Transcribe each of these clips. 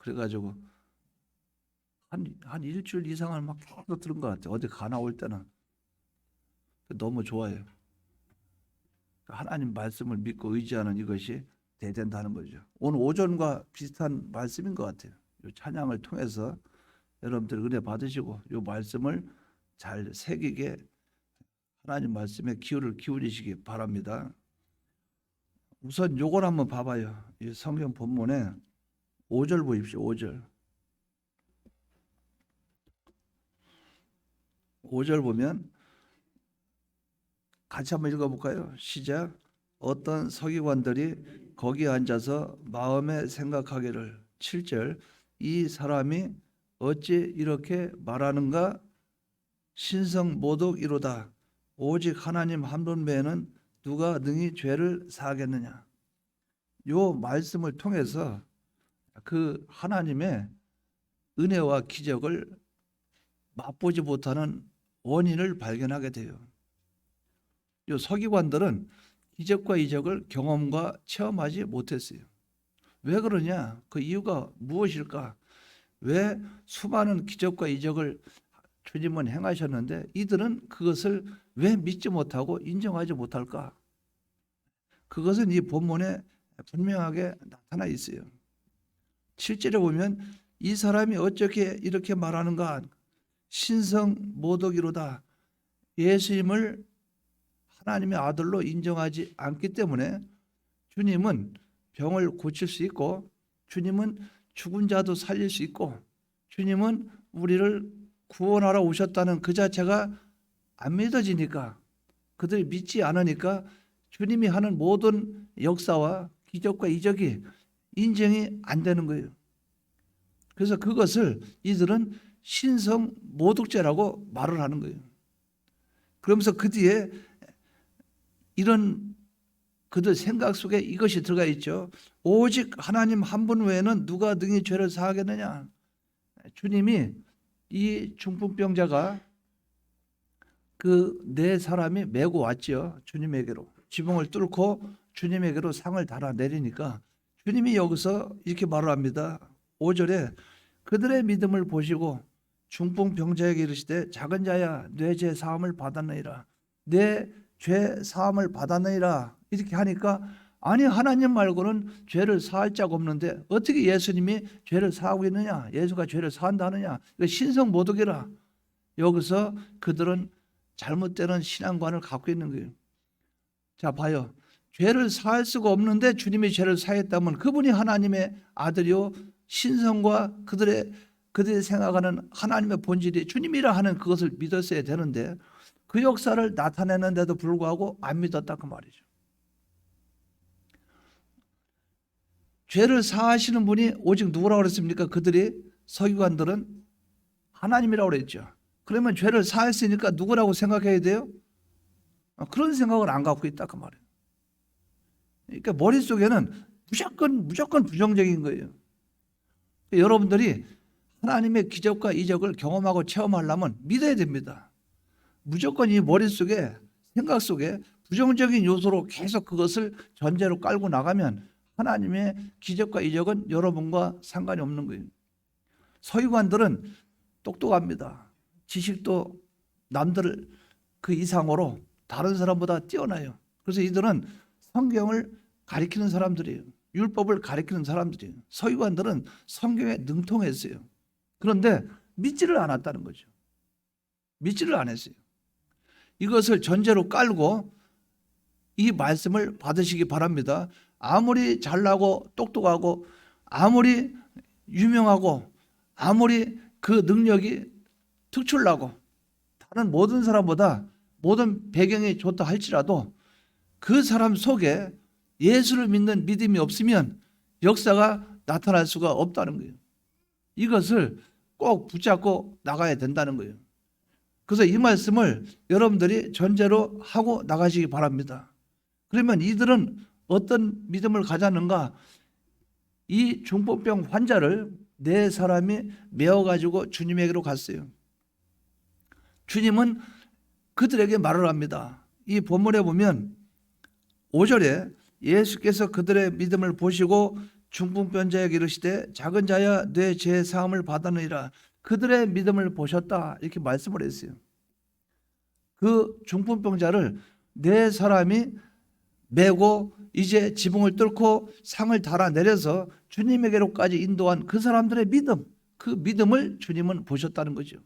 그래가지고 한 일주일 이상을 막 계속 들은 것 같아요. 어디 가 나올 때는. 너무 좋아요. 하나님 말씀을 믿고 의지하는 이것이 대된다는 거죠. 오늘 오전과 비슷한 말씀인 것 같아요. 이 찬양을 통해서 여러분들 은혜 받으시고 이 말씀을 잘 새기게 하나님 말씀에 귀를 기울이시기 바랍니다. 우선 요걸 한번 봐봐요. 이 성경 본문에 5절 보십시오. 5절 보면 같이 한번 읽어볼까요? 시작. 어떤 서기관들이 거기 앉아서 마음에 생각하기를 7절 이 사람이 어찌 이렇게 말하는가 신성모독이로다 오직 하나님 한 분 외에는 누가 능히 죄를 사하겠느냐. 요 말씀을 통해서 그 하나님의 은혜와 기적을 맛보지 못하는 원인을 발견하게 돼요. 요 서기관들은 기적과 이적을 경험과 체험하지 못했어요. 왜 그러냐? 그 이유가 무엇일까? 왜 수많은 기적과 이적을 주님은 행하셨는데 이들은 그것을 왜 믿지 못하고 인정하지 못할까? 그것은 이 본문에 분명하게 나타나 있어요. 7절에 보면 이 사람이 어떻게 이렇게 말하는가? 신성모독이로다. 예수님을 하나님의 아들로 인정하지 않기 때문에 주님은 병을 고칠 수 있고 주님은 죽은 자도 살릴 수 있고 주님은 우리를 구원하러 오셨다는 그 자체가 안 믿어지니까 그들이 믿지 않으니까 주님이 하는 모든 역사와 기적과 이적이 인정이 안 되는 거예요. 그래서 그것을 이들은 신성모독죄라고 말을 하는 거예요. 그러면서 그 뒤에 이런 그들 생각 속에 이것이 들어가 있죠. 오직 하나님 한 분 외에는 누가 능히 죄를 사하겠느냐. 주님이 이 중풍병자가 그 네 사람이 메고 왔죠. 주님에게로. 지붕을 뚫고 주님에게로 상을 달아 내리니까 주님이 여기서 이렇게 말을 합니다. 5절에 그들의 믿음을 보시고 중풍병자에게 이르시되 작은 자야 내 죄 사함을 받았느니라. 내 죄 사함을 받았느니라. 이렇게 하니까 아니 하나님 말고는 죄를 사할 자가 없는데 어떻게 예수님이 죄를 사하고 있느냐. 예수가 죄를 사한다 하느냐. 이거 신성모독이라. 여기서 그들은 잘못되는 신앙관을 갖고 있는 거예요. 자 봐요. 죄를 사할 수가 없는데 주님이 죄를 사했다면 그분이 하나님의 아들이요 신성과 그들의 생각하는 하나님의 본질이 주님이라 하는 그것을 믿었어야 되는데 그 역사를 나타내는데도 불구하고 안 믿었다 그 말이죠. 죄를 사하시는 분이 오직 누구라고 그랬습니까? 그들이 서기관들은 하나님이라고 그랬죠. 그러면 죄를 사했으니까 누구라고 생각해야 돼요? 그런 생각을 안 갖고 있다 그 말이에요. 그러니까 머릿속에는 무조건 부정적인 거예요. 여러분들이 하나님의 기적과 이적을 경험하고 체험하려면 믿어야 됩니다. 무조건 이 머릿속에 생각 속에 부정적인 요소로 계속 그것을 전제로 깔고 나가면 하나님의 기적과 이적은 여러분과 상관이 없는 거예요. 서기관들은 똑똑합니다. 지식도 남들 그 이상으로 다른 사람보다 뛰어나요. 그래서 이들은 성경을 가리키는 사람들이에요. 율법을 가리키는 사람들이에요. 서기관들은 성경에 능통했어요. 그런데 믿지를 않았다는 거죠. 믿지를 않았어요. 이것을 전제로 깔고 이 말씀을 받으시기 바랍니다. 아무리 잘나고 똑똑하고 아무리 유명하고 아무리 그 능력이 특출나고 다른 모든 사람보다 모든 배경이 좋다 할지라도 그 사람 속에 예수를 믿는 믿음이 없으면 역사가 나타날 수가 없다는 거예요. 이것을 꼭 붙잡고 나가야 된다는 거예요. 그래서 이 말씀을 여러분들이 전제로 하고 나가시기 바랍니다. 그러면 이들은 어떤 믿음을 가졌는가? 이 중풍병 환자를 네 사람이 메어가지고 주님에게로 갔어요. 주님은 그들에게 말을 합니다. 이 본문에 보면 5절에 예수께서 그들의 믿음을 보시고 중풍병자에게 이르시되 작은 자야 내 죄 사함을 받았느니라. 그들의 믿음을 보셨다 이렇게 말씀을 했어요. 그 중풍병자를 네 사람이 메고 이제 지붕을 뚫고 상을 달아내려서 주님에게로까지 인도한 그 사람들의 믿음, 그 믿음을 주님은 보셨다는 거죠.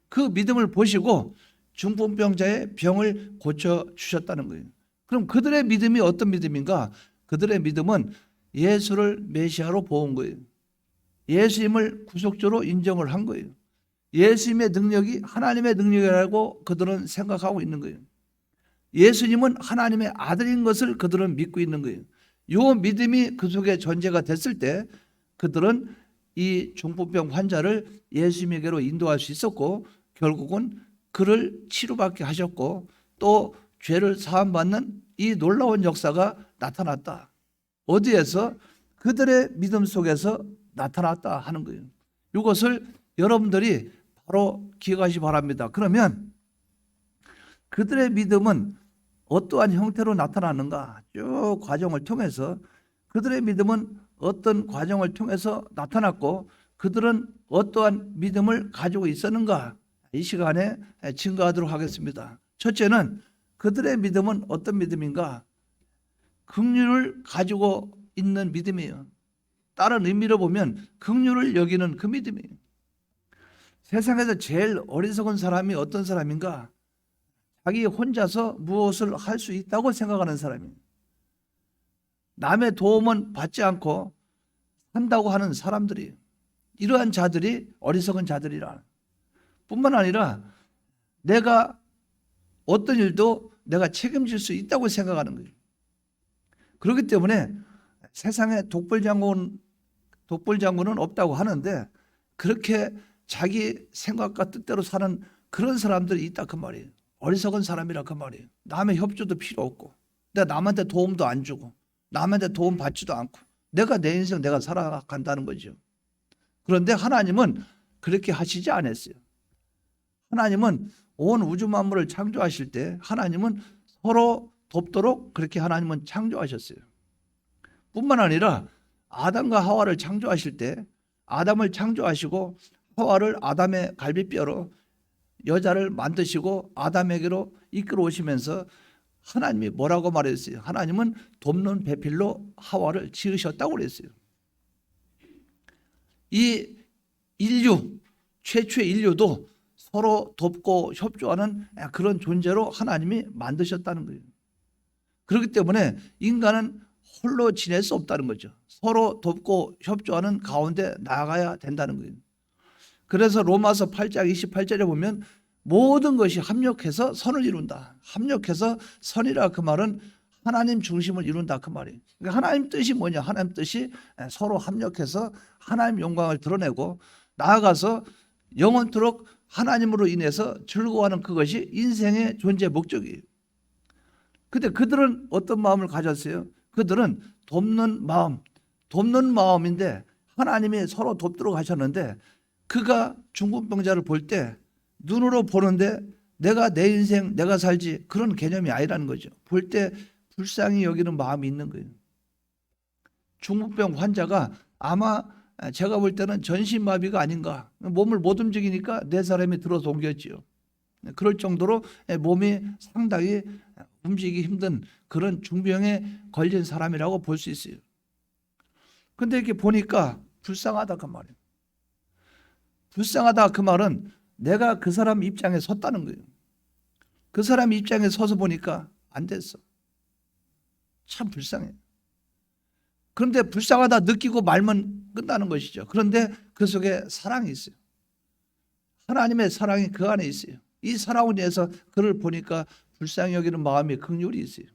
그 믿음을 보시고 중풍병자의 병을 고쳐주셨다는 거예요. 그럼 그들의 믿음이 어떤 믿음인가? 그들의 믿음은 예수를 메시아로 보은 거예요. 예수님을 구속주로 인정을 한 거예요. 예수님의 능력이 하나님의 능력이라고 그들은 생각하고 있는 거예요. 예수님은 하나님의 아들인 것을 그들은 믿고 있는 거예요. 이 믿음이 그 속에 전제가 됐을 때 그들은 이 중풍병 환자를 예수님에게로 인도할 수 있었고 결국은 그를 치료받게 하셨고 또 죄를 사함받는 이 놀라운 역사가 나타났다. 어디에서? 그들의 믿음 속에서 나타났다 하는 거예요. 이것을 여러분들이 바로 기억하시기 바랍니다. 그러면 그들의 믿음은 어떠한 형태로 나타나는가? 쭉 과정을 통해서 그들의 믿음은 어떤 과정을 통해서 나타났고 그들은 어떠한 믿음을 가지고 있었는가? 이 시간에 증거하도록 하겠습니다. 첫째는 그들의 믿음은 어떤 믿음인가? 긍휼을 가지고 있는 믿음이에요. 다른 의미로 보면 긍휼을 여기는 그 믿음이에요. 세상에서 제일 어리석은 사람이 어떤 사람인가? 자기 혼자서 무엇을 할 수 있다고 생각하는 사람이에요. 남의 도움은 받지 않고 산다고 하는 사람들이에요. 이러한 자들이 어리석은 자들이라. 뿐만 아니라 내가 어떤 일도 내가 책임질 수 있다고 생각하는 거예요. 그렇기 때문에 세상에 독불장군은 없다고 하는데 그렇게 자기 생각과 뜻대로 사는 그런 사람들이 있다 그 말이에요. 어리석은 사람이라 그 말이에요. 남의 협조도 필요 없고 내가 남한테 도움도 안 주고 남한테 도움 받지도 않고 내가 내 인생 내가 살아간다는 거죠. 그런데 하나님은 그렇게 하시지 않았어요. 하나님은 온 우주 만물을 창조하실 때 하나님은 서로 돕도록 그렇게 하나님은 창조하셨어요. 뿐만 아니라 아담과 하와를 창조하실 때 아담을 창조하시고 하와를 아담의 갈비뼈로 여자를 만드시고 아담에게로 이끌어 오시면서 하나님이 뭐라고 말했어요? 하나님은 돕는 배필로 하와를 지으셨다고 그랬어요. 이 인류, 최초의 인류도 서로 돕고 협조하는 그런 존재로 하나님이 만드셨다는 거예요. 그렇기 때문에 인간은 홀로 지낼 수 없다는 거죠. 서로 돕고 협조하는 가운데 나아가야 된다는 거예요. 그래서 로마서 8장 28절에 보면 모든 것이 합력해서 선을 이룬다. 합력해서 선이라 그 말은 하나님 중심을 이룬다 그 말이에요. 그러니까 하나님 뜻이 뭐냐? 하나님 뜻이 서로 합력해서 하나님 영광을 드러내고 나아가서 영원토록 하나님으로 인해서 즐거워하는 그것이 인생의 존재 목적이에요. 근데 그들은 어떤 마음을 가졌어요? 그들은 돕는 마음인데 하나님이 서로 돕도록 하셨는데 그가 중풍병자를 볼 때 눈으로 보는데 내가 내 인생 내가 살지 그런 개념이 아니라는 거죠. 볼 때 불쌍히 여기는 마음이 있는 거예요. 중풍병 환자가 아마 제가 볼 때는 전신마비가 아닌가. 몸을 못 움직이니까 네 사람이 들어서 옮겼지요. 그럴 정도로 몸이 상당히 움직이기 힘든 그런 중병에 걸린 사람이라고 볼 수 있어요. 근데 이렇게 보니까 불쌍하다 그 말이에요. 불쌍하다 그 말은 내가 그 사람 입장에 섰다는 거예요. 그 사람 입장에 서서 보니까 안 됐어. 참 불쌍해. 그런데 불쌍하다 느끼고 말면 끝나는 것이죠. 그런데 그 속에 사랑이 있어요. 하나님의 사랑이 그 안에 있어요. 이 사랑을 위해서 그를 보니까 불쌍히 여기는 마음이 긍휼이 있어요.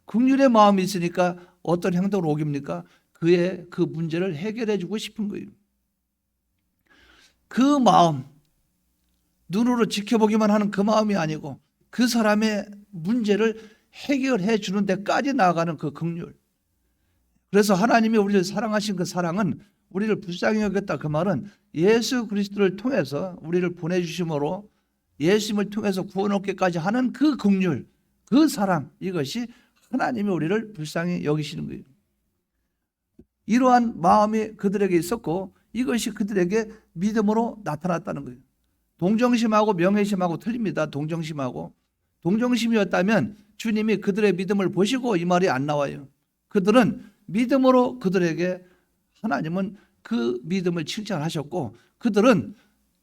긍휼의 마음이 있으니까 어떤 행동을 옮깁니까? 그의 그 문제를 해결해 주고 싶은 거예요. 그 마음, 눈으로 지켜보기만 하는 그 마음이 아니고 그 사람의 문제를 해결해 주는 데까지 나아가는 그 긍휼. 그래서 하나님이 우리를 사랑하신 그 사랑은 우리를 불쌍히 여겼다 그 말은 예수 그리스도를 통해서 우리를 보내주심으로 예수님을 통해서 구원 얻기까지 하는 그 긍휼, 그 사랑, 이것이 하나님이 우리를 불쌍히 여기시는 거예요. 이러한 마음이 그들에게 있었고 이것이 그들에게 믿음으로 나타났다는 거예요. 동정심하고 명예심하고 틀립니다. 동정심이었다면 주님이 그들의 믿음을 보시고 이 말이 안 나와요. 그들은 믿음으로 그들에게 하나님은 그 믿음을 칭찬하셨고 그들은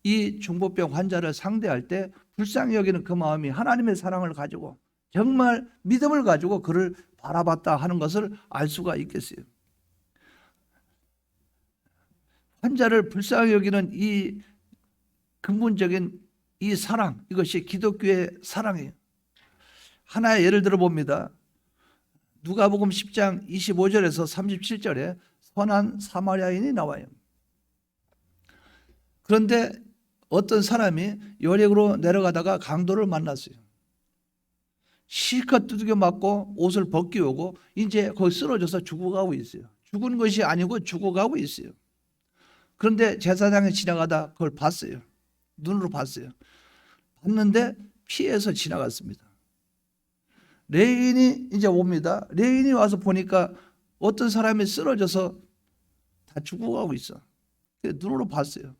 이 중보병 환자를 상대할 때 불쌍히 여기는 그 마음이 하나님의 사랑을 가지고 정말 믿음을 가지고 그를 바라봤다 하는 것을 알 수가 있겠어요. 환자를 불쌍히 여기는 이 근본적인 이 사랑, 이것이 기독교의 사랑이에요. 하나의 예를 들어 봅니다. 누가복음 10장 25절에서 37절에 선한 사마리아인이 나와요. 그런데 어떤 사람이 여리고로 내려가다가 강도를 만났어요. 실컷 두들겨 맞고 옷을 벗기우고 이제 거기 쓰러져서 죽어가고 있어요. 죽은 것이 아니고 죽어가고 있어요. 그런데 제사장이 지나가다 그걸 봤어요. 눈으로 봤어요. 봤는데 피해서 지나갔습니다. 레인이 이제 옵니다. 레인이 와서 보니까 어떤 사람이 쓰러져서 다 죽어가고 있어. 눈으로 봤어요.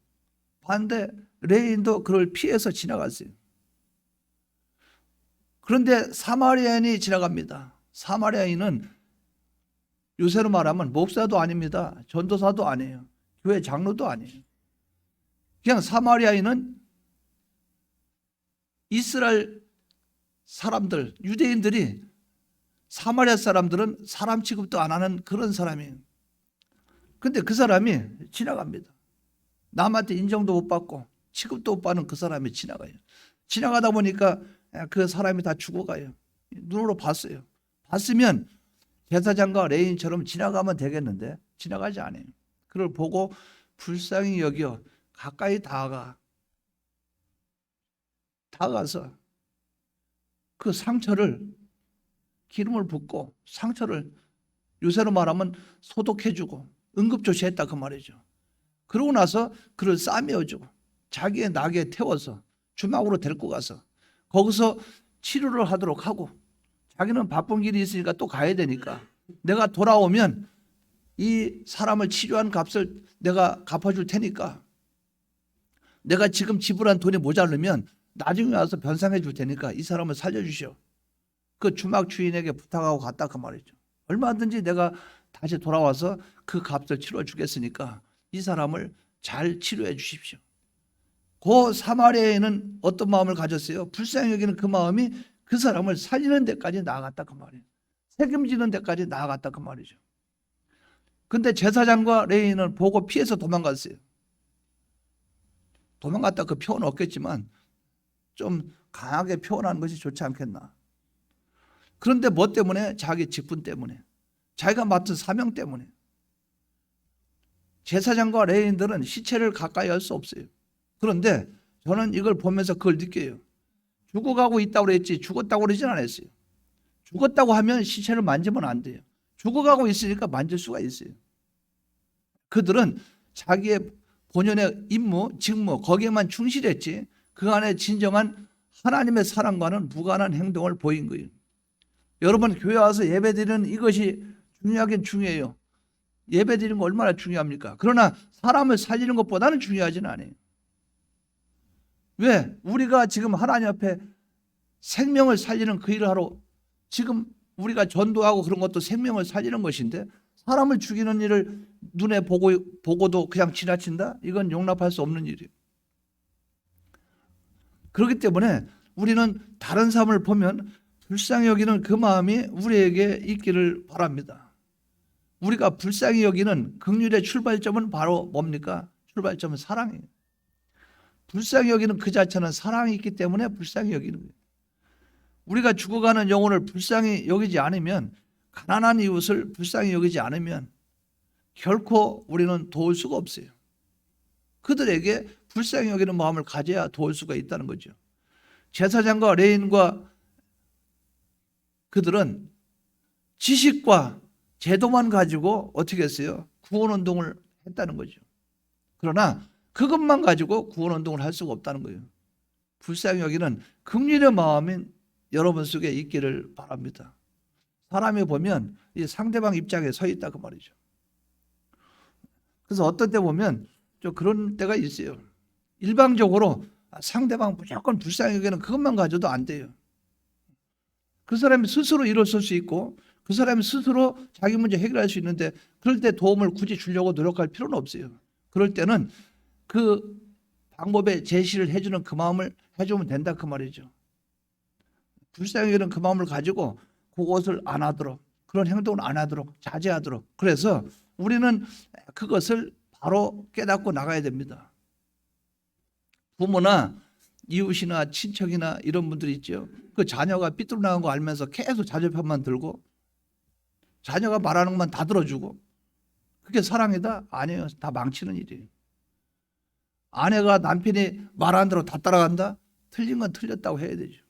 봤는데 레인도 그걸 피해서 지나갔어요. 그런데 사마리아인이 지나갑니다. 사마리아인은 요새로 말하면 목사도 아닙니다. 전도사도 아니에요. 교회 장로도 아니에요. 그냥 사마리아인은 이스라엘 사람들, 유대인들이 사마리아 사람들은 사람 취급도 안 하는 그런 사람이에요. 근데 그 사람이 지나갑니다. 남한테 인정도 못 받고 취급도 못 받는 그 사람이 지나가요. 지나가다 보니까 그 사람이 다 죽어가요. 눈으로 봤어요. 봤으면 제사장과 레인처럼 지나가면 되겠는데 지나가지 않아요. 그걸 보고 불쌍히 여겨 가까이 다가가서 그 상처를 기름을 붓고 상처를 요새로 말하면 소독해주고 응급조치했다 그 말이죠. 그러고 나서 그를 싸매어주고 자기의 낙에 태워서 주막으로 데리고 가서 거기서 치료를 하도록 하고 자기는 바쁜 길이 있으니까 또 가야 되니까 내가 돌아오면 이 사람을 치료한 값을 내가 갚아줄 테니까 내가 지금 지불한 돈이 모자르면 나중에 와서 변상해 줄 테니까 이 사람을 살려주시오. 그 주막 주인에게 부탁하고 갔다 그 말이죠. 얼마든지 내가 다시 돌아와서 그 값을 치러 주겠으니까 이 사람을 잘 치료해 주십시오. 그 사마리아인은 어떤 마음을 가졌어요? 불쌍히 여기는 그 마음이 그 사람을 살리는 데까지 나아갔다 그 말이에요. 책임지는 데까지 나아갔다 그 말이죠. 근데 제사장과 레위인은 보고 피해서 도망갔어요. 도망갔다 그 표현은 없겠지만 좀 강하게 표현하는 것이 좋지 않겠나. 그런데 뭐 때문에? 자기 직분 때문에, 자기가 맡은 사명 때문에. 제사장과 레위인들은 시체를 가까이 할 수 없어요. 그런데 저는 이걸 보면서 그걸 느껴요. 죽어가고 있다고 그랬지 죽었다고 그러진 않았어요. 죽었다고 하면 시체를 만지면 안 돼요. 죽어가고 있으니까 만질 수가 있어요. 그들은 자기의 본연의 임무, 직무 거기에만 충실했지 그 안에 진정한 하나님의 사랑과는 무관한 행동을 보인 거예요. 여러분 교회 와서 예배드리는 이것이 중요하긴 중요해요. 예배드리는 거 얼마나 중요합니까? 그러나 사람을 살리는 것보다는 중요하지는 않아요. 왜? 우리가 지금 하나님 앞에 생명을 살리는 그 일을 하러 지금 우리가 전도하고 그런 것도 생명을 살리는 것인데 사람을 죽이는 일을 눈에 보고도 그냥 지나친다? 이건 용납할 수 없는 일이에요. 그렇기 때문에 우리는 다른 사람을 보면 불쌍히 여기는 그 마음이 우리에게 있기를 바랍니다. 우리가 불쌍히 여기는 긍휼의 출발점은 바로 뭡니까? 출발점은 사랑이에요. 불쌍히 여기는 그 자체는 사랑이 있기 때문에 불쌍히 여기는 거예요. 우리가 죽어가는 영혼을 불쌍히 여기지 않으면, 가난한 이웃을 불쌍히 여기지 않으면 결코 우리는 도울 수가 없어요. 그들에게 불쌍히 여기는 마음을 가져야 도울 수가 있다는 거죠. 제사장과 레위인과 그들은 지식과 제도만 가지고 어떻게 했어요? 구원운동을 했다는 거죠. 그러나 그것만 가지고 구원운동을 할 수가 없다는 거예요. 불쌍히 여기는 긍휼의 마음이 여러분 속에 있기를 바랍니다. 사람이 보면 이 상대방 입장에 서 있다 그 말이죠. 그래서 어떤 때 보면 좀 그런 때가 있어요. 일방적으로 상대방 무조건 불쌍히 여기는 그것만 가져도 안 돼요. 그 사람이 스스로 일어설 수 있고 그 사람이 스스로 자기 문제 해결할 수 있는데 그럴 때 도움을 굳이 주려고 노력할 필요는 없어요. 그럴 때는 그 방법의 제시를 해주는 그 마음을 해주면 된다 그 말이죠. 불쌍히 여기는 그 마음을 가지고 그것을 안 하도록, 그런 행동을 안 하도록 자제하도록. 그래서 우리는 그것을 바로 깨닫고 나가야 됩니다. 부모나 이웃이나 친척이나 이런 분들이 있죠. 그 자녀가 삐뚤어 나간 거 알면서 계속 자존심만 들고 자녀가 말하는 것만 다 들어주고 그게 사랑이다? 아니에요. 다 망치는 일이에요. 아내가 남편이 말하는 대로 다 따라간다? 틀린 건 틀렸다고 해야 되죠.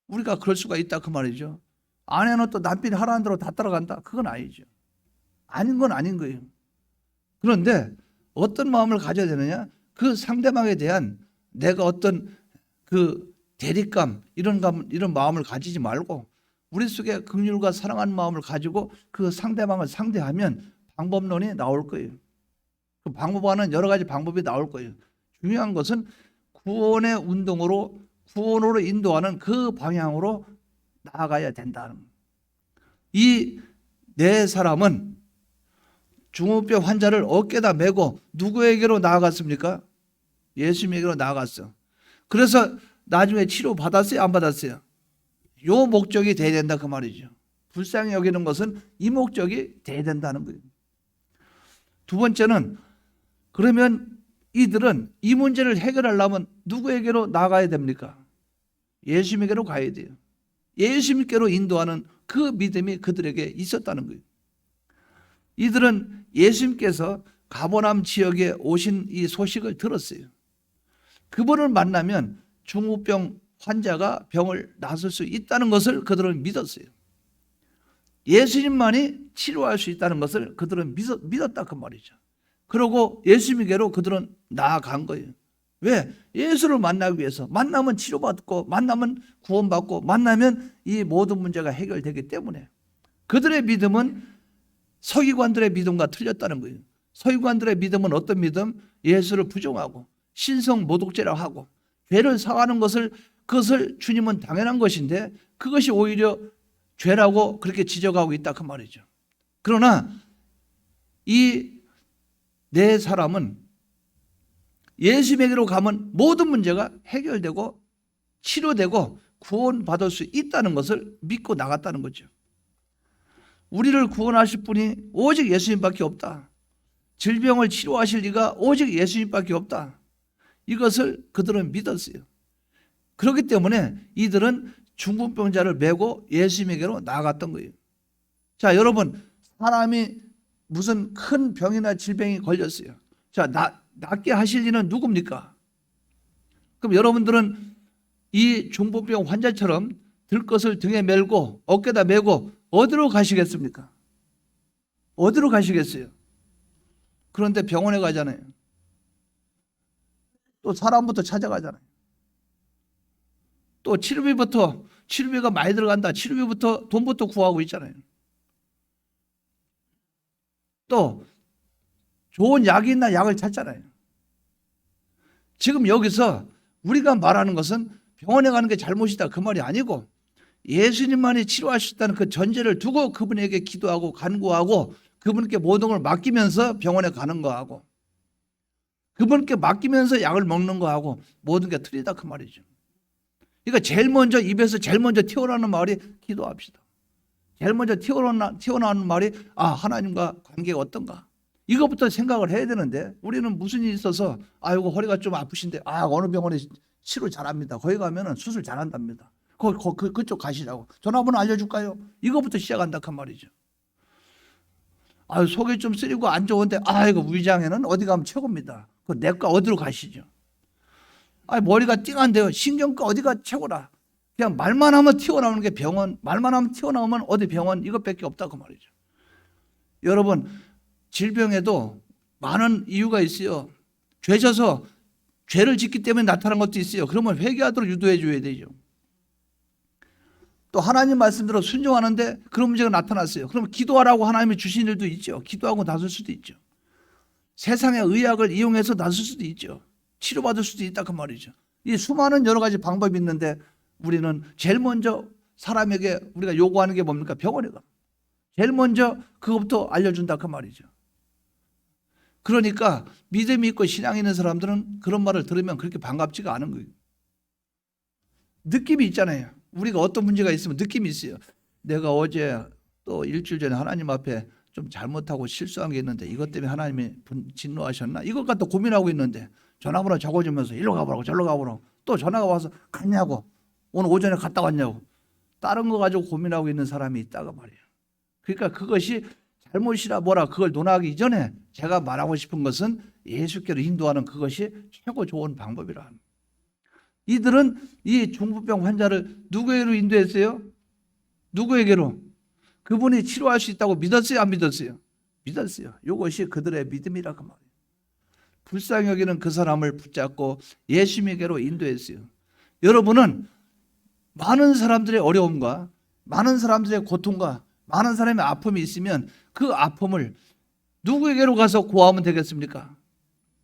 우리가 그럴 수가 있다 그 말이죠. 아내는 또 남편이 하라는 대로 다 따라간다? 그건 아니죠. 아닌 건 아닌 거예요. 그런데 어떤 마음을 가져야 되느냐? 그 상대방에 대한 내가 어떤 그 대립감 이런 마음을 가지지 말고 우리 속에 긍휼과 사랑하는 마음을 가지고 그 상대방을 상대하면 방법론이 나올 거예요. 그 방법과는 여러 가지 방법이 나올 거예요. 중요한 것은 구원의 운동으로 구원으로 인도하는 그 방향으로 나아가야 된다는 거예요. 이 네 사람은 중후병 환자를 어깨에다 메고 누구에게로 나아갔습니까? 예수님에게로 나아갔어. 그래서 나중에 치료 받았어요? 안 받았어요? 요 목적이 돼야 된다 그 말이죠. 불쌍히 여기는 것은 이 목적이 돼야 된다는 거예요. 두 번째는 그러면 이들은 이 문제를 해결하려면 누구에게로 나가야 됩니까? 예수님에게로 가야 돼요. 예수님께로 인도하는 그 믿음이 그들에게 있었다는 거예요. 이들은 예수님께서 가버나움 지역에 오신 이 소식을 들었어요. 그분을 만나면 중후병 환자가 병을 낫을 수 있다는 것을 그들은 믿었어요. 예수님만이 치료할 수 있다는 것을 그들은 믿었다 그 말이죠. 그러고 예수님께로 그들은 나아간 거예요. 왜? 예수를 만나기 위해서. 만나면 치료받고 만나면 구원받고 만나면 이 모든 문제가 해결되기 때문에. 그들의 믿음은 서기관들의 믿음과 틀렸다는 거예요. 서기관들의 믿음은 어떤 믿음? 예수를 부정하고 신성 모독죄라고 하고 죄를 사하는 그것을 주님은 당연한 것인데 그것이 오히려 죄라고 그렇게 지적하고 있다 그 말이죠. 그러나 이 네 사람은 예수님에게로 가면 모든 문제가 해결되고 치료되고 구원받을 수 있다는 것을 믿고 나갔다는 거죠. 우리를 구원하실 분이 오직 예수님밖에 없다. 질병을 치료하실 이가 오직 예수님밖에 없다. 이것을 그들은 믿었어요. 그렇기 때문에 이들은 중풍병자를 메고 예수님에게로 나아갔던 거예요. 자, 여러분, 사람이 무슨 큰 병이나 질병이 걸렸어요. 자, 낫게 하실 이는 누굽니까? 그럼 여러분들은 이 중풍병 환자처럼 들것을 등에 메고 어깨에다 메고 어디로 가시겠습니까? 어디로 가시겠어요? 그런데 병원에 가잖아요. 또 사람부터 찾아가잖아요. 또 치료비가 많이 들어간다. 치료비부터 돈부터 구하고 있잖아요. 또 좋은 약이 있나 약을 찾잖아요. 지금 여기서 우리가 말하는 것은 병원에 가는 게 잘못이다 그 말이 아니고 예수님만이 치료할 수 있다는 그 전제를 두고 그분에게 기도하고 간구하고 그분께 모든 걸 맡기면서 병원에 가는 거하고 그분께 맡기면서 약을 먹는 거하고 모든 게 틀리다 그 말이죠. 그러니까 제일 먼저 입에서 제일 먼저 튀어나오는 말이 기도합시다. 제일 먼저 튀어나오는 말이 하나님과 관계가 어떤가? 이것부터 생각을 해야 되는데 우리는 무슨 일이 있어서 아이고 허리가 좀 아프신데 어느 병원에 치료 잘합니다. 거기 가면은 수술 잘한답니다. 그쪽 가시라고. 전화번호 알려줄까요? 이것부터 시작한다 그 말이죠. 속이 좀 쓰리고 안 좋은데 이거 위장에는 어디 가면 최고입니다. 그 내과 어디로 가시죠? 머리가 띵한데요. 신경과 어디가 최고라. 그냥 말만 하면 튀어나오는 게 병원, 말만 하면 튀어나오면 어디 병원 이것밖에 없다 그 말이죠. 여러분, 질병에도 많은 이유가 있어요. 죄져서 죄를 짓기 때문에 나타난 것도 있어요. 그러면 회개하도록 유도해 줘야 되죠. 또 하나님 말씀대로 순종하는데 그런 문제가 나타났어요. 그럼 기도하라고 하나님이 주신 일도 있죠. 기도하고 나설 수도 있죠. 세상의 의학을 이용해서 나설 수도 있죠. 치료받을 수도 있다 그 말이죠. 이 수많은 여러 가지 방법이 있는데 우리는 제일 먼저 사람에게 우리가 요구하는 게 뭡니까? 병원에 가. 제일 먼저 그것부터 알려준다 그 말이죠. 그러니까 믿음이 있고 신앙이 있는 사람들은 그런 말을 들으면 그렇게 반갑지가 않은 거예요. 느낌이 있잖아요. 우리가 어떤 문제가 있으면 느낌이 있어요. 내가 어제 또 일주일 전에 하나님 앞에 좀 잘못하고 실수한 게 있는데 이것 때문에 하나님이 진노하셨나? 이것 갖다 고민하고 있는데 전화번호 적어주면서 일로 가보라고 저로 가보라고 또 전화가 와서 갔냐고 오늘 오전에 갔다 왔냐고 다른 거 가지고 고민하고 있는 사람이 있다가 말이에요. 그러니까 그것이 잘못이라 뭐라 그걸 논하기 이전에 제가 말하고 싶은 것은 예수께로 인도하는 그것이 최고 좋은 방법이라. 이들은 이 중풍병 환자를 누구에게로 인도했어요? 누구에게로? 그분이 치료할 수 있다고 믿었어요? 안 믿었어요? 믿었어요. 이것이 그들의 믿음이라 그 말이에요. 불쌍히 여기는 그 사람을 붙잡고 예수님에게로 인도했어요. 여러분은 많은 사람들의 어려움과 많은 사람들의 고통과 많은 사람의 아픔이 있으면 그 아픔을 누구에게로 가서 고하면 되겠습니까?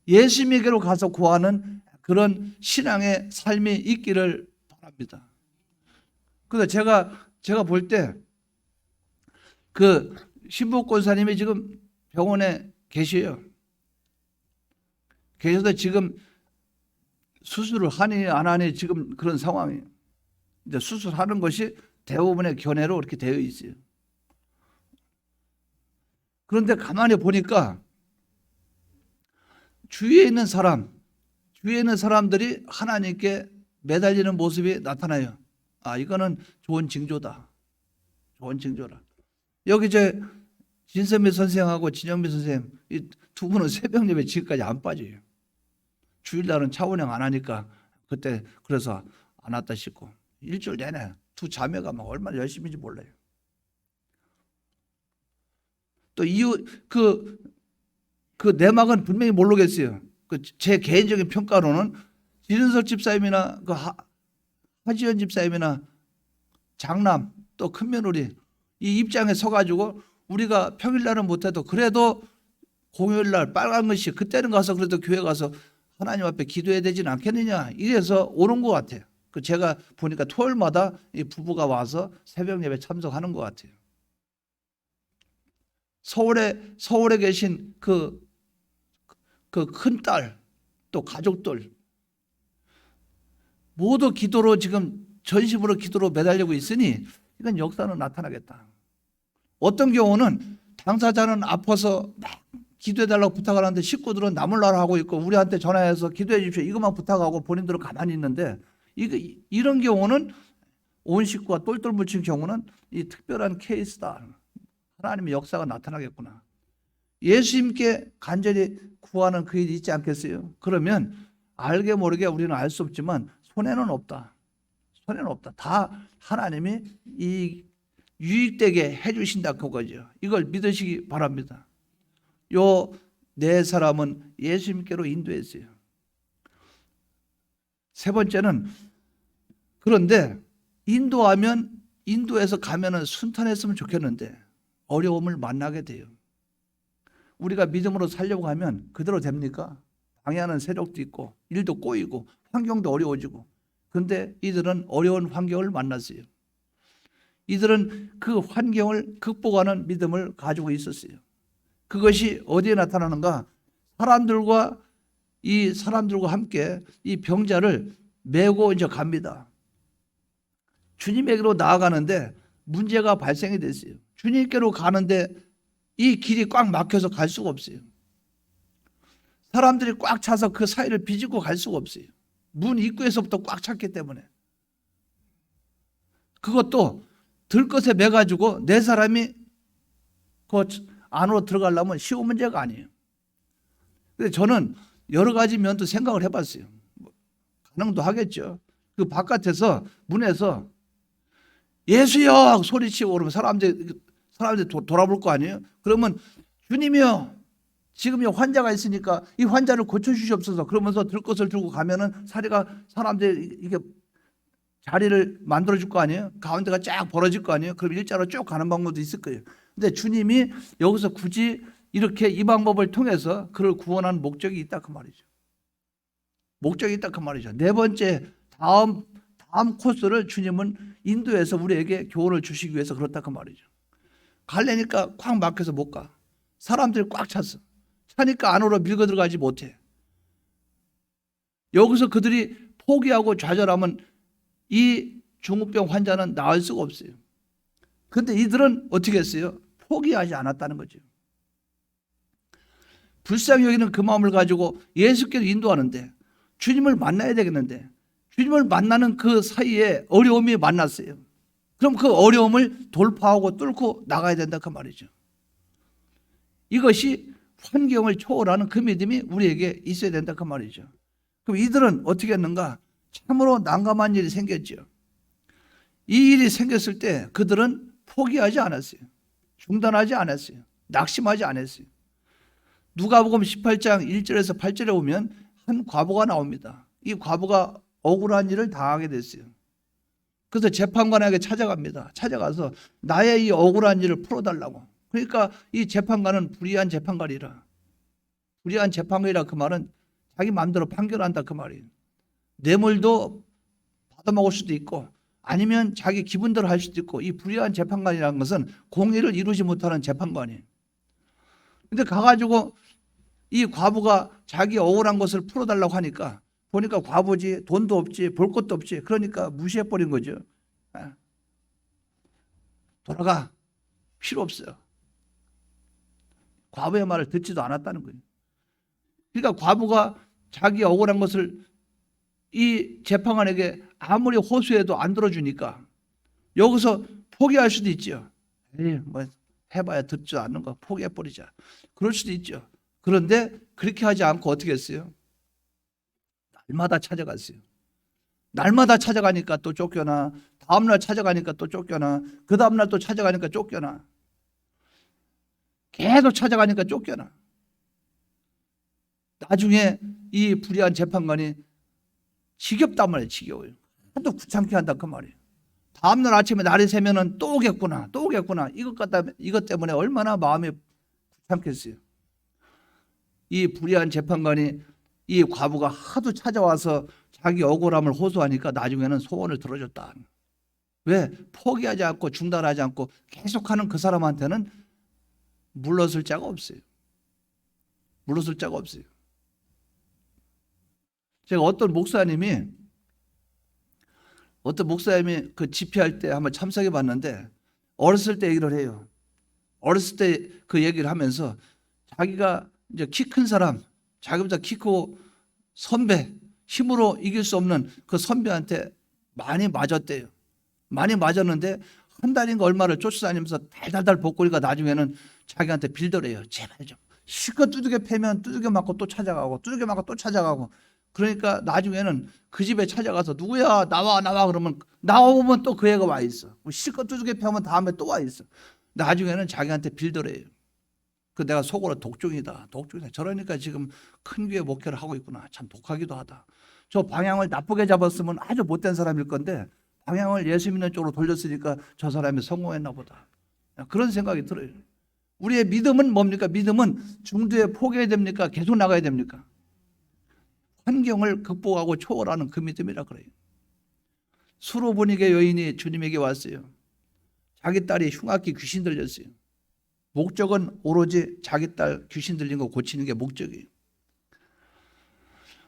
예수님에게로 가서 고하는 그런 신앙의 삶이 있기를 바랍니다. 그래서 제가 볼 때 그 신부 권사님이 지금 병원에 계셔요. 계셔서 지금 수술을 하니 안 하니 지금 그런 상황이에요. 이제 수술하는 것이 대부분의 견해로 이렇게 되어 있어요. 그런데 가만히 보니까 주위에 있는 사람들이 하나님께 매달리는 모습이 나타나요. 아, 이거는 좋은 징조다. 좋은 징조라. 여기 이제 진선미 선생하고 진영미 선생 이 두 분은 새벽 예배 지금까지 안 빠져요. 주일날은 차원행 안 하니까 그때 그래서 안 왔다 싶고 일주일 내내 두 자매가 막 얼마나 열심인지 몰라요. 또 이유 그 내막은 분명히 모르겠어요. 제 개인적인 평가로는 지른석 집사님이나 그 하지연 집사님이나 장남 또 큰며느리 이 입장에 서가지고 우리가 평일날은 못해도 그래도 공휴일날 빨간 글씨 그때는 가서 그래도 교회 가서 하나님 앞에 기도해야 되지는 않겠느냐 이래서 오는 것 같아요. 제가 보니까 토요일마다 이 부부가 와서 새벽 예배 참석하는 것 같아요. 서울에 계신 그 큰딸 또 가족들 모두 기도로 지금 전심으로 기도로 매달리고 있으니 이건 역사는 나타나겠다. 어떤 경우는 당사자는 아파서 막 기도해달라고 부탁을 하는데 식구들은 나몰라라 하고 있고 우리한테 전화해서 기도해 주십시오 이것만 부탁하고 본인들은 가만히 있는데 이런 경우는 온 식구가 똘똘 뭉친 경우는 이 특별한 케이스다. 하나님의 역사가 나타나겠구나. 예수님께 간절히 구하는 그 일이 있지 않겠어요? 그러면 알게 모르게 우리는 알 수 없지만 손해는 없다. 손해는 없다. 다 하나님이 이 유익되게 해주신다 그거죠. 이걸 믿으시기 바랍니다. 요 네 사람은 예수님께로 인도했어요. 세 번째는 그런데 인도해서 가면은 순탄했으면 좋겠는데 어려움을 만나게 돼요. 우리가 믿음으로 살려고 하면 그대로 됩니까? 방해하는 세력도 있고 일도 꼬이고 환경도 어려워지고 그런데 이들은 어려운 환경을 만났어요. 이들은 그 환경을 극복하는 믿음을 가지고 있었어요. 그것이 어디에 나타나는가? 사람들과 함께 이 병자를 메고 이제 갑니다. 주님에게로 나아가는데 문제가 발생이 됐어요. 주님께로 가는데 이 길이 꽉 막혀서 갈 수가 없어요. 사람들이 꽉 차서 그 사이를 비집고 갈 수가 없어요. 문 입구에서부터 꽉 찼기 때문에. 그것도 들것에 매가지고 네 사람이 그 안으로 들어가려면 쉬운 문제가 아니에요. 근데 저는 여러 가지 면도 생각을 해봤어요. 가능도 하겠죠. 그 바깥에서 문에서 예수여 소리치고 그러면 사람들이 돌아볼 거 아니에요. 그러면 주님이여 지금 이 환자가 있으니까 이 환자를 고쳐주시옵소서 그러면서 들것을 들고 가면은 사람들이 이게 자리를 만들어줄 거 아니에요? 가운데가 쫙 벌어질 거 아니에요? 그럼 일자로 쭉 가는 방법도 있을 거예요. 근데 주님이 여기서 굳이 이렇게 이 방법을 통해서 그를 구원하는 목적이 있다 그 말이죠. 목적이 있다 그 말이죠. 네 번째 다음 코스를 주님은 인도해서 우리에게 교훈을 주시기 위해서 그렇다 그 말이죠. 갈래니까 꽉 막혀서 못 가. 사람들이 꽉 찼어. 차니까 안으로 밀고 들어가지 못해. 여기서 그들이 포기하고 좌절하면 이 중후병 환자는 나을 수가 없어요. 그런데 이들은 어떻게 했어요? 포기하지 않았다는 거죠. 불쌍히 여기는 그 마음을 가지고 예수께로 인도하는데 주님을 만나야 되겠는데 주님을 만나는 그 사이에 어려움이 만났어요. 그럼 그 어려움을 돌파하고 뚫고 나가야 된다 그 말이죠. 이것이 환경을 초월하는 그 믿음이 우리에게 있어야 된다 그 말이죠. 그럼 이들은 어떻게 했는가? 참으로 난감한 일이 생겼죠. 이 일이 생겼을 때 그들은 포기하지 않았어요. 중단하지 않았어요. 낙심하지 않았어요. 누가복음 18장 1절에서 8절에 오면 한 과부가 나옵니다. 이 과부가 억울한 일을 당하게 됐어요. 그래서 재판관에게 찾아갑니다. 찾아가서 나의 이 억울한 일을 풀어달라고. 그러니까 이 재판관은 불의한 재판관이라. 불의한 재판관이라 그 말은 자기 마음대로 판결한다 그 말이에요. 뇌물도 받아먹을 수도 있고 아니면 자기 기분대로 할 수도 있고 이 불의한 재판관이라는 것은 공의를 이루지 못하는 재판관이에요. 근데 가가지고 이 과부가 자기 억울한 것을 풀어달라고 하니까 보니까 과부지 돈도 없지 볼 것도 없지 그러니까 무시해버린 거죠. 돌아가 필요 없어요. 과부의 말을 듣지도 않았다는 거예요. 그러니까 과부가 자기 억울한 것을 이 재판관에게 아무리 호소해도 안 들어주니까 여기서 포기할 수도 있죠. 에이, 뭐 해봐야 듣지도 않는 거 포기해버리자. 그럴 수도 있죠. 그런데 그렇게 하지 않고 어떻게 했어요? 날마다 찾아갔어요. 날마다 찾아가니까 또 쫓겨나. 다음날 찾아가니까 또 쫓겨나. 그 다음날 또 찾아가니까 쫓겨나. 계속 찾아가니까 쫓겨나. 나중에 이 불의한 재판관이 지겹단 말이에요. 지겨워요. 하도 귀찮게 한다 그 말이에요. 다음날 아침에 날이 새면은 또 오겠구나. 또 오겠구나. 이것 때문에 얼마나 마음이 귀찮겠어요. 이 불의한 재판관이 이 과부가 하도 찾아와서 자기 억울함을 호소하니까 나중에는 소원을 들어줬다. 왜? 포기하지 않고 중단하지 않고 계속하는 그 사람한테는 물러설 자가 없어요. 물러설 자가 없어요. 제가 어떤 목사님이 그 집회할 때 한번 참석해 봤는데 어렸을 때 얘기를 해요. 어렸을 때 그 얘기를 하면서 자기가 이제 키 큰 사람, 자기보다 키 크고 선배, 힘으로 이길 수 없는 그 선배한테 많이 맞았대요. 많이 맞았는데 한 달인가 얼마를 쫓아다니면서 달달달 볶으니까 나중에는 자기한테 빌더래요. 제발 좀 실컷 두들겨 패면 두들겨 맞고 또 찾아가고 두들겨 맞고 또 찾아가고 그러니까 나중에는 그 집에 찾아가서 누구야 나와 그러면 나오면 또 그 애가 와 있어. 실컷 두들겨 패면 다음에 또 와 있어. 나중에는 자기한테 빌더래요. 그 내가 속으로 독종이다. 저러니까 지금 큰 교회 목회를 하고 있구나. 참 독하기도 하다. 저 방향을 나쁘게 잡았으면 아주 못된 사람일 건데 방향을 예수 믿는 쪽으로 돌렸으니까 저 사람이 성공했나 보다. 그런 생각이 들어요. 우리의 믿음은 뭡니까? 믿음은 중도에 포기해야 됩니까? 계속 나가야 됩니까? 환경을 극복하고 초월하는 그 믿음이라 그래요. 수로보니게 여인이 주님에게 왔어요. 자기 딸이 흉악기 귀신 들렸어요. 목적은 오로지 자기 딸 귀신 들린 거 고치는 게 목적이에요.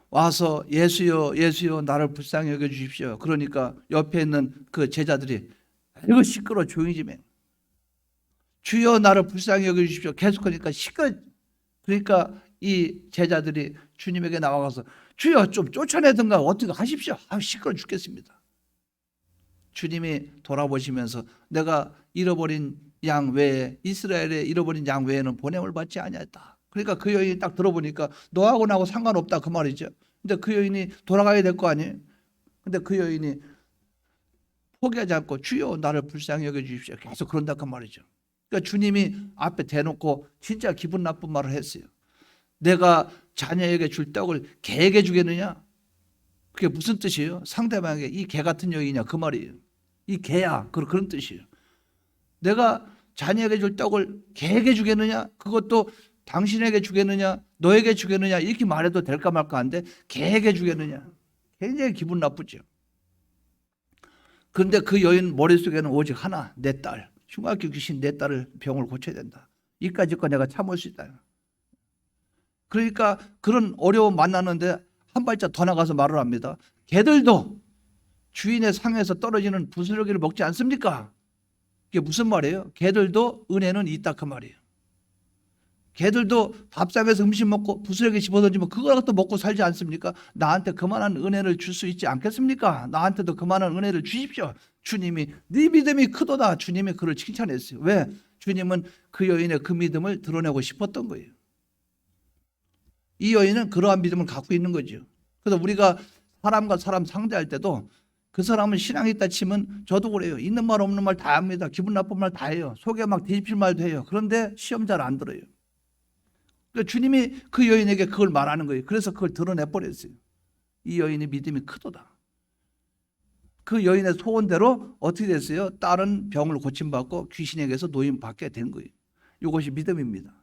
와서 예수여 나를 불쌍히 여겨주십시오. 그러니까 옆에 있는 그 제자들이 이거 시끄러 조용히 좀 해. 주여 나를 불쌍히 여겨주십시오. 계속하니까 시끄러. 그러니까 이 제자들이 주님에게 나와가서 주여 좀 쫓아내든가 어떻게 하십시오. 시끄러 죽겠습니다. 주님이 돌아보시면서 내가 잃어버린 양 외에 이스라엘의 잃어버린 양 외에는 보냄을 받지 아니하였다. 그러니까 그 여인이 딱 들어보니까 너하고 나하고 상관없다 그 말이죠. 근데 그 여인이 돌아가야 될 거 아니에요. 근데 그 여인이 포기하지 않고 주여 나를 불쌍히 여겨주십시오. 계속 그런다 그 말이죠. 그러니까 주님이 앞에 대놓고 진짜 기분 나쁜 말을 했어요. 내가 자녀에게 줄 떡을 개에게 주겠느냐? 그게 무슨 뜻이에요? 상대방에게 이 개 같은 여인이냐 그 말이에요. 이 개야 그런 뜻이에요. 내가 자녀에게 줄 떡을 개에게 주겠느냐? 그것도 당신에게 주겠느냐? 너에게 주겠느냐? 이렇게 말해도 될까 말까 한데 개에게 주겠느냐? 굉장히 기분 나쁘죠. 그런데 그 여인 머릿속에는 오직 하나, 내 딸, 흉악기 귀신 내 딸을 병을 고쳐야 된다. 이까짓 거 내가 참을 수 있다. 그러니까 그런 어려움 만나는데 한 발짝 더 나가서 말을 합니다. 개들도 주인의 상에서 떨어지는 부스러기를 먹지 않습니까? 이게 무슨 말이에요? 개들도 은혜는 있다 그 말이에요. 개들도 밥상에서 음식 먹고 부스러기 집어던지면 그걸 갖다 먹고 살지 않습니까? 나한테 그만한 은혜를 줄 수 있지 않겠습니까? 나한테도 그만한 은혜를 주십시오. 주님이 네 믿음이 크도다. 주님이 그를 칭찬했어요. 왜? 주님은 그 여인의 그 믿음을 드러내고 싶었던 거예요. 이 여인은 그러한 믿음을 갖고 있는 거죠. 그래서 우리가 사람과 사람 상대할 때도 그 사람은 신앙이 있다 치면 저도 그래요. 있는 말 없는 말 다 합니다. 기분 나쁜 말 다 해요. 속에 막 뒤집힐 말도 해요. 그런데 시험 잘 안 들어요. 그러니까 주님이 그 여인에게 그걸 말하는 거예요. 그래서 그걸 드러내버렸어요. 이 여인의 믿음이 크도다. 그 여인의 소원대로 어떻게 됐어요? 딸은 병을 고침받고 귀신에게서 노임받게 된 거예요. 이것이 믿음입니다.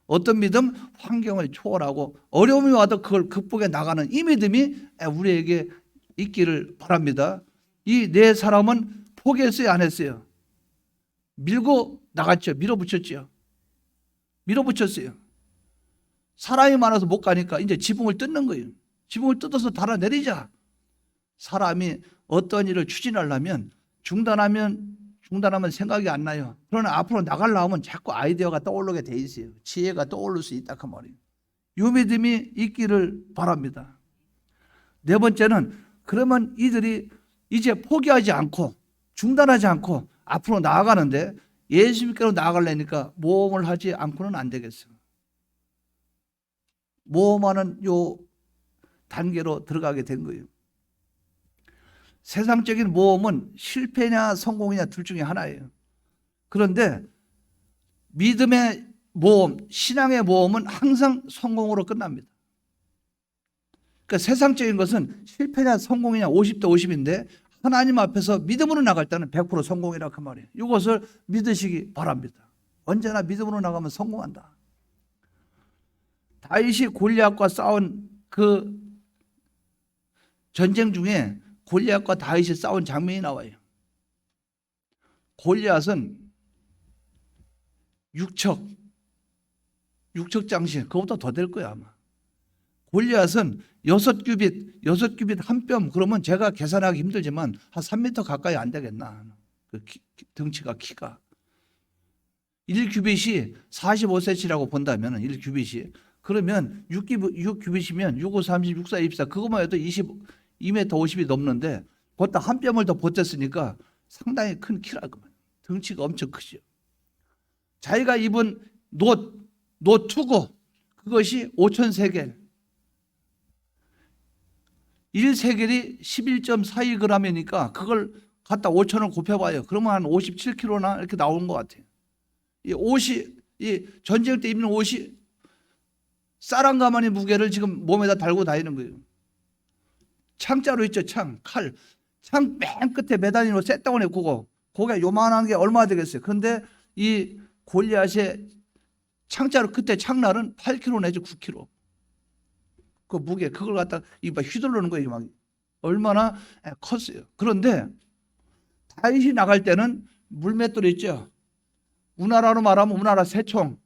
어떤 믿음? 환경을 초월하고 어려움이 와도 그걸 극복해 나가는 이 믿음이 우리에게 있기를 바랍니다. 이 네 사람은 포기했어요? 안 했어요? 밀고 나갔죠. 밀어붙였죠. 밀어붙였어요. 사람이 많아서 못 가니까 이제 지붕을 뜯는 거예요. 지붕을 뜯어서 달아내리자. 사람이 어떤 일을 추진하려면 중단하면 생각이 안 나요. 그러나 앞으로 나가려면 자꾸 아이디어가 떠오르게 돼 있어요. 지혜가 떠오를 수 있다 그 말이에요. 이 믿음이 있기를 바랍니다. 네 번째는 그러면 이들이 이제 포기하지 않고 중단하지 않고 앞으로 나아가는데 예수님께로 나아가려니까 모험을 하지 않고는 안 되겠어요. 모험하는 요 단계로 들어가게 된 거예요. 세상적인 모험은 실패냐 성공이냐 둘 중에 하나예요. 그런데 믿음의 모험, 신앙의 모험은 항상 성공으로 끝납니다. 그러니까 세상적인 것은 실패냐 성공이냐 50대 50인데 하나님 앞에서 믿음으로 나갈 때는 100% 성공이라 그 말이에요. 이것을 믿으시기 바랍니다. 언제나 믿음으로 나가면 성공한다. 다윗이 골리앗과 싸운 그 전쟁 중에 골리앗과 다윗이 싸운 장면이 나와요. 골리앗은 육척 장신, 그거보다 더 될 거야 아마. 골리앗은 6규빗 한 뼘, 그러면 제가 계산하기 힘들지만 한 3m 가까이 안 되겠나. 그 등치가 키가. 1규빗이 45cm라고 본다면 1규빗이 그러면 6규빗이면 6, 5, 30, 6, 4, 24 그것만 해도 2m 50이 넘는데 거기다 한 뼘을 더 보탰으니까 상당히 큰 키라고. 등치가 엄청 크죠. 자기가 입은 노 투구 그것이 5,000세겔 1세겔이 11.42g이니까 그걸 갖다 5,000을 곱해봐요. 그러면 한 57kg나 이렇게 나오는 것 같아요. 이 옷이 이 전쟁 때 입는 옷이 쌀 한 가마니 무게를 지금 몸에다 달고 다니는 거예요. 창자루 있죠, 칼. 창 맨 끝에 매달리는 쇳덩어리 그거. 거기에 요만한 게 얼마 되겠어요. 그런데 이 골리앗의 창자루 끝에 창날은 8kg 내지 9kg. 그 무게 그걸 갖다 막 휘둘르는 거예요. 막 얼마나 컸어요. 그런데 다윗이 나갈 때는 물맷돌 있죠. 우나라로 말하면 우나라 새총.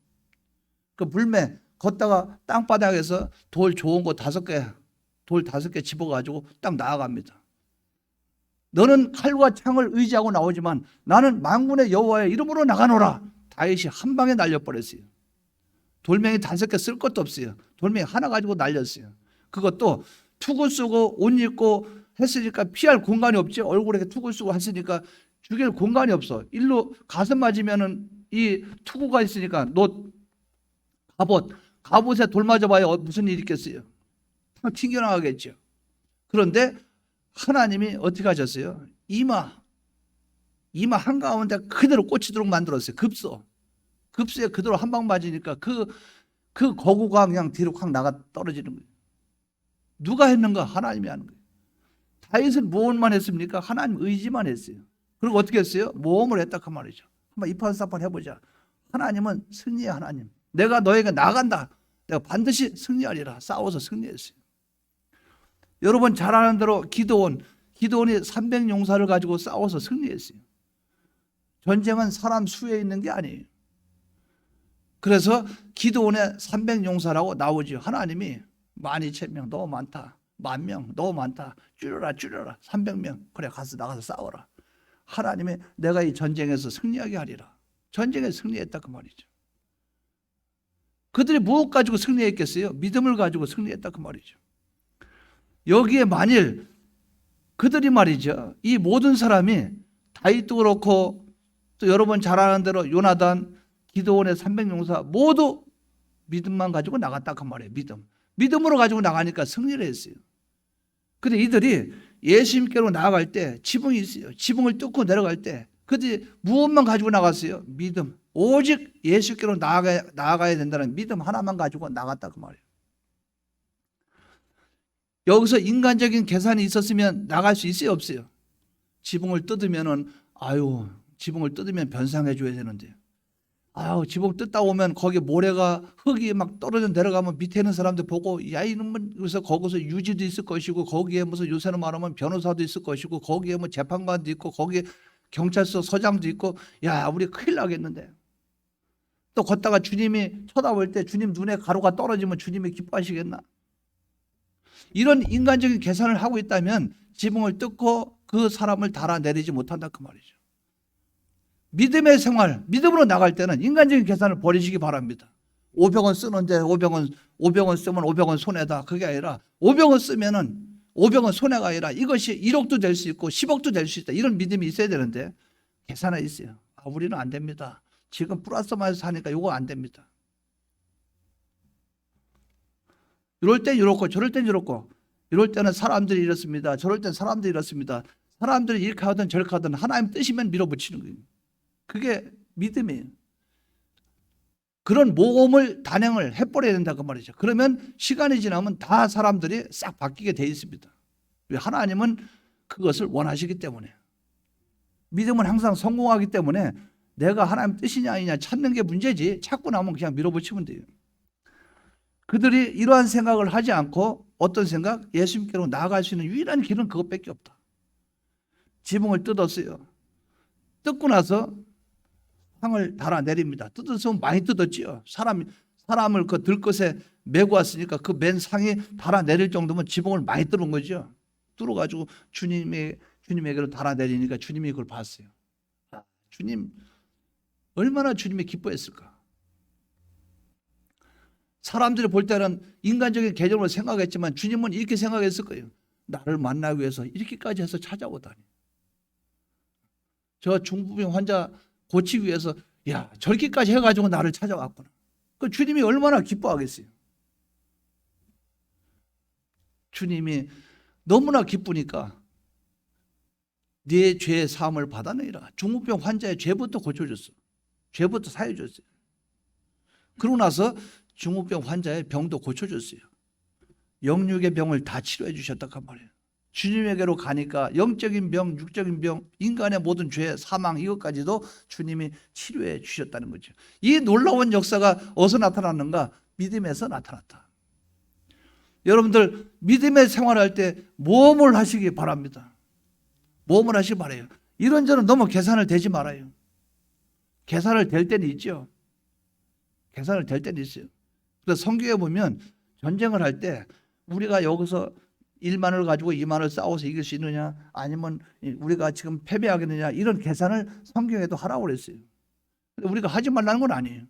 그 물매 걷다가 땅바닥에서 돌 좋은 거 5개, 돌 5개 집어가지고 딱 나아갑니다. 너는 칼과 창을 의지하고 나오지만 나는 만군의 여호와의 이름으로 나가노라. 다윗이 한 방에 날려버렸어요. 돌멩이 5개 쓸 것도 없어요. 돌멩이 하나 가지고 날렸어요. 그것도 투구 쓰고 옷 입고 했으니까 피할 공간이 없지. 얼굴에 투구 쓰고 했으니까 죽일 공간이 없어. 일로 가슴 맞으면은 이 투구가 있으니까 갑옷에 돌 맞아봐야 무슨 일이 있겠어요. 튕겨나가겠죠. 그런데 하나님이 어떻게 하셨어요? 이마 한가운데 그대로 꽂히도록 만들었어요. 급소에 그대로 한 방 맞으니까 그 거구가 그냥 뒤로 확 나가 떨어지는 거예요. 누가 했는가? 하나님이 하는 거예요. 다윗은 무엇만 했습니까? 하나님 의지만 했어요. 그리고 어떻게 했어요? 모험을 했다 그 말이죠. 한번 이판사판 해보자. 하나님은 승리의 하나님. 내가 너에게 나간다. 내가 반드시 승리하리라. 싸워서 승리했어요. 여러분 잘 아는 대로 기드온이 300용사를 가지고 싸워서 승리했어요. 전쟁은 사람 수에 있는 게 아니에요. 그래서 기드온의 300용사라고 나오죠. 하나님이 12,000명 너무 많다. 10,000명 너무 많다. 줄여라 300명. 그래 가서 나가서 싸워라. 하나님이 내가 이 전쟁에서 승리하게 하리라. 전쟁에 승리했다 그 말이죠. 그들이 무엇 가지고 승리했겠어요? 믿음을 가지고 승리했다 그 말이죠. 여기에 만일 그들이 말이죠, 이 모든 사람이 다윗도 그렇고 또 여러분 잘 아는 대로 요나단, 기드온의 300용사 모두 믿음만 가지고 나갔다 그 말이에요. 믿음으로 가지고 나가니까 승리를 했어요. 근데 이들이 예수님께로 나아갈 때 지붕이 있어요. 지붕을 뚫고 내려갈 때 그들이 무엇만 가지고 나갔어요? 믿음. 오직 예수께로 나아가야 된다는 믿음 하나만 가지고 나갔다 그 말이에요. 여기서 인간적인 계산이 있었으면 나갈 수 있어요, 없어요? 지붕을 뜯으면 변상해 줘야 되는데, 지붕 뜯다 오면 거기 모래가 흙이 막 떨어져 내려가면 밑에 있는 사람들 보고 야 이놈은, 그래서 거기서 유지도 있을 것이고 거기에 무슨 요새는 말하면 변호사도 있을 것이고 거기에 뭐 재판관도 있고 거기에 경찰서 서장도 있고 야 우리 큰일 나겠는데, 또 걷다가 주님이 쳐다볼 때 주님 눈에 가루가 떨어지면 주님이 기뻐하시겠나? 이런 인간적인 계산을 하고 있다면 지붕을 뜯고 그 사람을 달아내리지 못한다 그 말이죠. 믿음의 생활, 믿음으로 나갈 때는 인간적인 계산을 버리시기 바랍니다. 500원 쓰는데 500원 쓰면 500원 손해다. 그게 아니라 500원 쓰면은 500원 손해가 아니라 이것이 1억도 될 수 있고 10억도 될 수 있다. 이런 믿음이 있어야 되는데 계산에 있어요. 우리는 안 됩니다. 지금 플러스 마이너스 하니까 이거 안 됩니다. 이럴 땐 이렇고 저럴 땐 이렇고, 이럴 때는 사람들이 이렇습니다. 저럴 땐 사람들이 이렇습니다. 사람들이 이렇게 하든 저렇게 하든 하나님 뜻이면 밀어붙이는 거예요. 그게 믿음이에요. 그런 모험을 단행을 해버려야 된다 그 말이죠. 그러면 시간이 지나면 다 사람들이 싹 바뀌게 돼 있습니다. 왜? 하나님은 그것을 원하시기 때문에. 믿음은 항상 성공하기 때문에 내가 하나님 뜻이냐 아니냐 찾는 게 문제지, 찾고 나면 그냥 밀어붙이면 돼요. 그들이 이러한 생각을 하지 않고 어떤 생각? 예수님께로 나아갈 수 있는 유일한 길은 그것밖에 없다. 지붕을 뜯었어요. 뜯고 나서 상을 달아내립니다. 뜯었으면 많이 뜯었지요. 사람을 그 들것에 메고 왔으니까 그 맨 상이 달아내릴 정도면 지붕을 많이 뚫은 거죠. 뚫어가지고 주님에게로 달아내리니까 주님이 그걸 봤어요. 주님, 얼마나 주님이 기뻐했을까? 사람들이 볼 때는 인간적인 개념으로 생각했지만 주님은 이렇게 생각했을 거예요. 나를 만나기 위해서 이렇게까지 해서 찾아오다니. 저 중풍병 환자 고치기 위해서 저렇게까지 해가지고 나를 찾아왔구나. 그 주님이 얼마나 기뻐하겠어요. 주님이 너무나 기쁘니까 네 죄의 사함을 받아내라. 중풍병 환자의 죄부터 고쳐줬어. 죄부터 사해줬어요. 그러고 나서 중풍병 환자의 병도 고쳐줬어요. 영육의 병을 다 치료해 주셨단 말이에요. 주님에게로 가니까 영적인 병, 육적인 병, 인간의 모든 죄, 사망 이것까지도 주님이 치료해 주셨다는 거죠. 이 놀라운 역사가 어디서 나타났는가? 믿음에서 나타났다. 여러분들 믿음의 생활할 때 모험을 하시기 바랍니다. 모험을 하시기 바라요. 이런저런 너무 계산을 대지 말아요. 계산을 댈 때는 있죠. 계산을 댈 때는 있어요. 그래서 성경에 보면 전쟁을 할 때 우리가 여기서 1만을 가지고 2만을 싸워서 이길 수 있느냐, 아니면 우리가 지금 패배하겠느냐, 이런 계산을 성경에도 하라고 그랬어요. 우리가 하지 말라는 건 아니에요.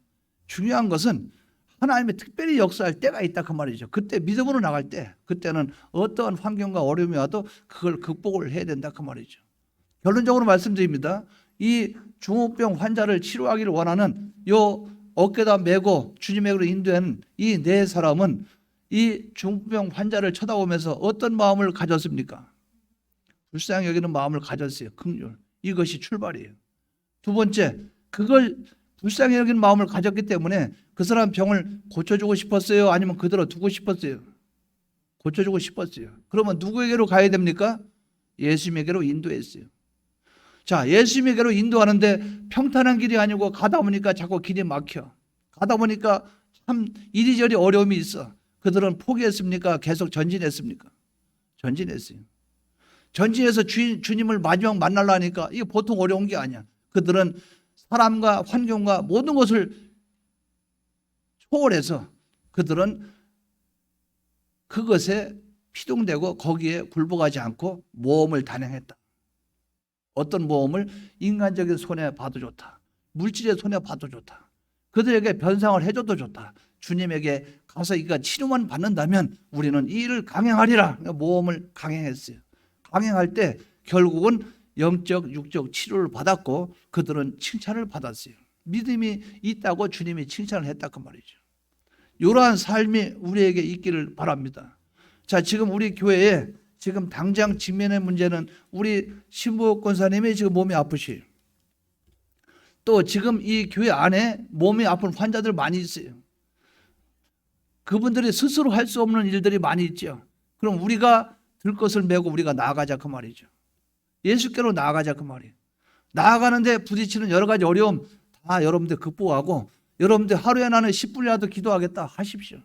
중요한 것은 하나님이 특별히 역사할 때가 있다 그 말이죠. 그때 믿음으로 나갈 때, 그때는 어떠한 환경과 어려움이 와도 그걸 극복을 해야 된다 그 말이죠. 결론적으로 말씀드립니다. 이 중풍병 환자를 치료하기를 원하는 요 어깨다 메고 주님에게로 인도한 이 네 사람은 이 중풍병 환자를 쳐다보면서 어떤 마음을 가졌습니까? 불쌍히 여기는 마음을 가졌어요. 긍휼. 이것이 출발이에요. 두 번째, 그걸 불쌍히 여기는 마음을 가졌기 때문에 그 사람 병을 고쳐주고 싶었어요? 아니면 그대로 두고 싶었어요? 고쳐주고 싶었어요. 그러면 누구에게로 가야 됩니까? 예수님에게로 인도했어요. 자, 예수님에게로 인도하는데 평탄한 길이 아니고 가다 보니까 자꾸 길이 막혀. 가다 보니까 참 이리저리 어려움이 있어. 그들은 포기했습니까? 계속 전진했습니까? 전진했어요. 전진해서 주님을 마지막 만나려니까 이게 보통 어려운 게 아니야. 그들은 사람과 환경과 모든 것을 초월해서 그들은 그것에 피동되고 거기에 굴복하지 않고 모험을 단행했다. 어떤 모험을? 인간적인 손해 봐도 좋다. 물질의 손해 봐도 좋다. 그들에게 변상을 해줘도 좋다. 주님에게 가서 이가 치료만 받는다면 우리는 이 일을 강행하리라. 모험을 강행했어요. 강행할 때 결국은 영적, 육적 치료를 받았고 그들은 칭찬을 받았어요. 믿음이 있다고 주님이 칭찬을 했다 그 말이죠. 이러한 삶이 우리에게 있기를 바랍니다. 자, 지금 우리 교회에 지금 당장 직면의 문제는 우리 신부옥 권사님이 지금 몸이 아프시요. 또 지금 이 교회 안에 몸이 아픈 환자들 많이 있어요. 그분들이 스스로 할 수 없는 일들이 많이 있죠. 그럼 우리가 들 것을 메고 우리가 나아가자 그 말이죠. 예수께로 나아가자 그 말이에요. 나아가는데 부딪히는 여러 가지 어려움 다 여러분들 극복하고 여러분들 하루에 나는 10분이라도 기도하겠다 하십시오.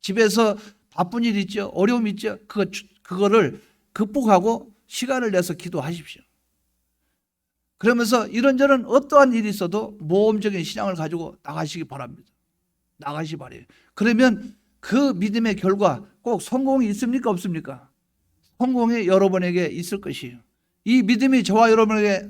집에서 바쁜 일 있죠. 어려움 있죠. 그거를 극복하고 시간을 내서 기도하십시오. 그러면서 이런저런 어떠한 일이 있어도 모험적인 신앙을 가지고 나가시기 바랍니다. 나가시기 바래요. 그러면 그 믿음의 결과 꼭 성공이 있습니까? 없습니까? 성공이 여러분에게 있을 것이에요. 이 믿음이 저와 여러분에게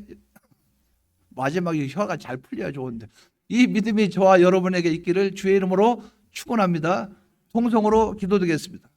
마지막에 혀가 잘 풀려야 좋은데 이 믿음이 저와 여러분에게 있기를 주의 이름으로 축원합니다. 통성으로 기도드리겠습니다.